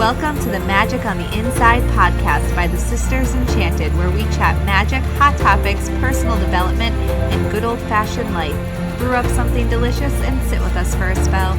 Welcome to the Magic on the Inside podcast by the Sisters Enchanted, where we chat magic, hot topics, personal development, and good old-fashioned life. Brew up something delicious and sit with us for a spell.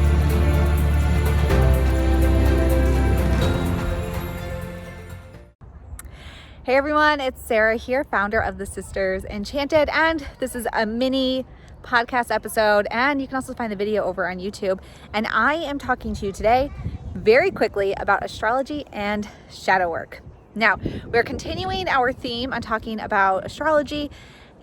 Hey everyone, it's Sarah here, founder of the Sisters Enchanted, and this is a mini podcast episode, and you can also find the video over on YouTube. And I am talking to you today very quickly about astrology and shadow work. Now, we're continuing our theme on talking about astrology,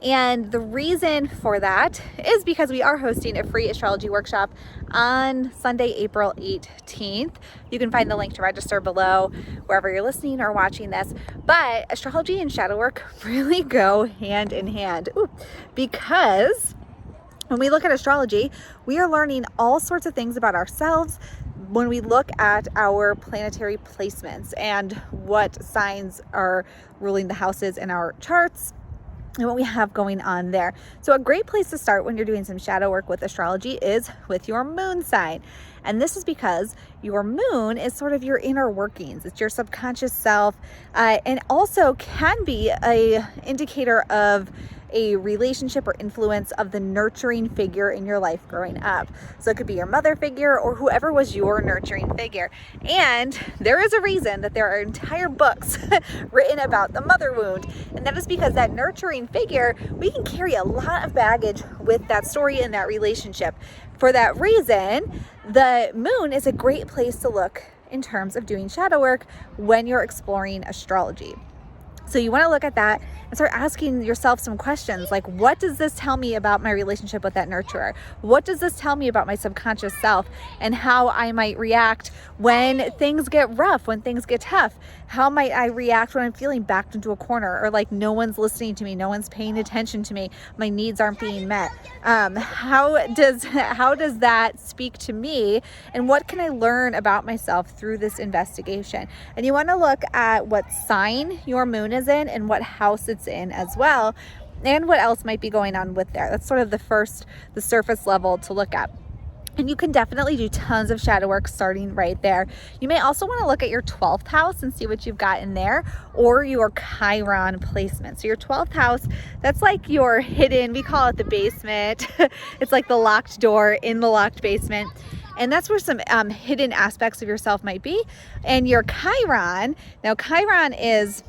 and the reason for that is because we are hosting a free astrology workshop on Sunday, April 18th. You can find the link to register below wherever you're listening or watching this. But astrology and shadow work really go hand in hand. Because when we look at astrology, we are learning all sorts of things about ourselves when we look at our planetary placements and what signs are ruling the houses in our charts and what we have going on there. So a great place to start when you're doing some shadow work with astrology is with your moon sign. And this is because your moon is sort of your inner workings. It's your subconscious self, and also can be a indicator of a relationship or influence of the nurturing figure in your life growing up. So it could be your mother figure or whoever was your nurturing figure. And there is a reason that there are entire books written about the mother wound. And that is because that nurturing figure, we can carry a lot of baggage with that story and that relationship. For that reason, the moon is a great place to look in terms of doing shadow work when you're exploring astrology. So you want to look at that and start asking yourself some questions like, what does this tell me about my relationship with that nurturer? What does this tell me about my subconscious self and how I might react when things get rough, when things get tough? How might I react when I'm feeling backed into a corner or like no one's listening to me, no one's paying attention to me, my needs aren't being met? How does that speak to me, and what can I learn about myself through this investigation? And you want to look at what sign your moon is in and what house it's in as well, and what else might be going on with there. That's sort of the surface level to look at. And you can definitely do tons of shadow work starting right there. You may also want to look at your 12th house and see what you've got in there, or your Chiron placement. So your 12th house, that's like your hidden, we call it the basement. It's like the locked door in the locked basement. And that's where some hidden aspects of yourself might be. And your Chiron, now Chiron is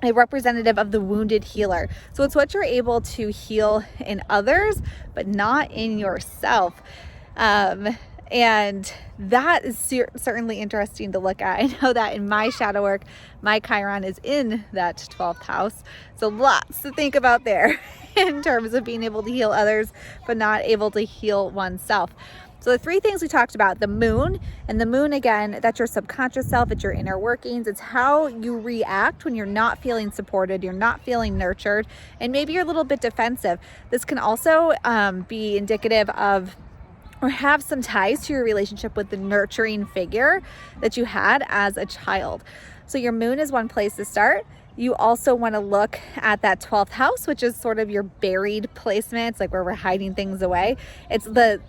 a representative of the wounded healer. So it's what you're able to heal in others, but not in yourself. And that is certainly interesting to look at. I know that in my shadow work, my Chiron is in that 12th house. So lots to think about there in terms of being able to heal others, but not able to heal oneself. So the three things we talked about, the moon, and the moon, again, that's your subconscious self, it's your inner workings, it's how you react when you're not feeling supported, you're not feeling nurtured, and maybe you're a little bit defensive. This can also be indicative of or have some ties to your relationship with the nurturing figure that you had as a child. So your moon is one place to start. You also want to look at that 12th house, which is sort of your buried placement. It's like where we're hiding things away. It's the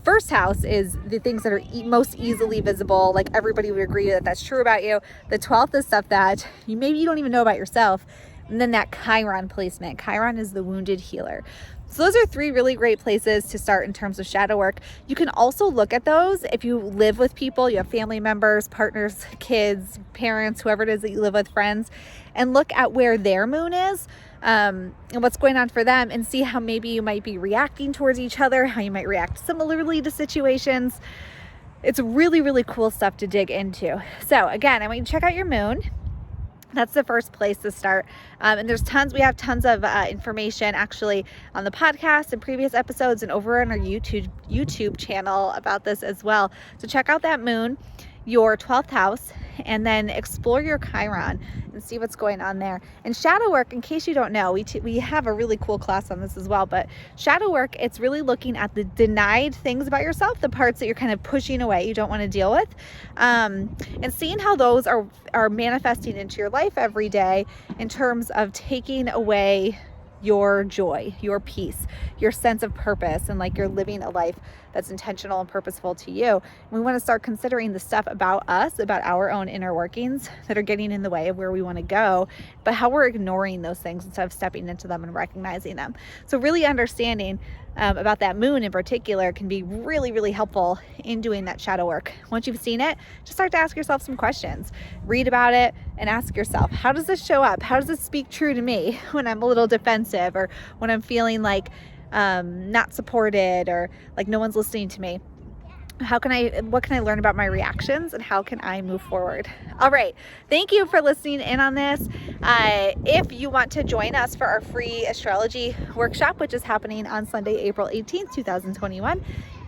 first house is the things that are most easily visible. Like everybody would agree that that's true about you. The 12th is stuff that maybe you don't even know about yourself. And then that Chiron placement. Chiron is the wounded healer. So those are three really great places to start in terms of shadow work. You can also look at those if you live with people, you have family members, partners, kids, parents, whoever it is that you live with, friends, and look at where their moon is and what's going on for them, and see how maybe you might be reacting towards each other, how you might react similarly to situations. It's really, really cool stuff to dig into. So again, I want you to check out your moon. That's the first place to start. And we have tons of information actually on the podcast and previous episodes and over on our YouTube channel about this as well. So check out that moon, your 12th house, and then explore your Chiron and see what's going on there. And shadow work, in case you don't know, we have a really cool class on this as well, but shadow work, it's really looking at the denied things about yourself, the parts that you're kind of pushing away, you don't want to deal with, and seeing how those are manifesting into your life every day in terms of taking away your joy, your peace, your sense of purpose, and like you're living a life that's intentional and purposeful to you. And we want to start considering the stuff about us, about our own inner workings that are getting in the way of where we want to go, but how we're ignoring those things instead of stepping into them and recognizing them. So really understanding about that moon in particular can be really, really helpful in doing that shadow work. Once you've seen it, just start to ask yourself some questions. Read about it and ask yourself, how does this show up? How does this speak true to me when I'm a little defensive, or when I'm feeling like not supported, or like no one's listening to me? What can I learn about my reactions, and how can I move forward? All right. Thank you for listening in on this. If you want to join us for our free astrology workshop, which is happening on Sunday, April 18th, 2021,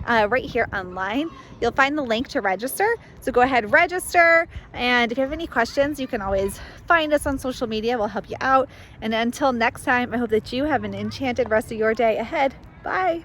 right here online, you'll find the link to register. So go ahead, register. And if you have any questions, you can always find us on social media. We'll help you out. And until next time, I hope that you have an enchanted rest of your day ahead. Bye.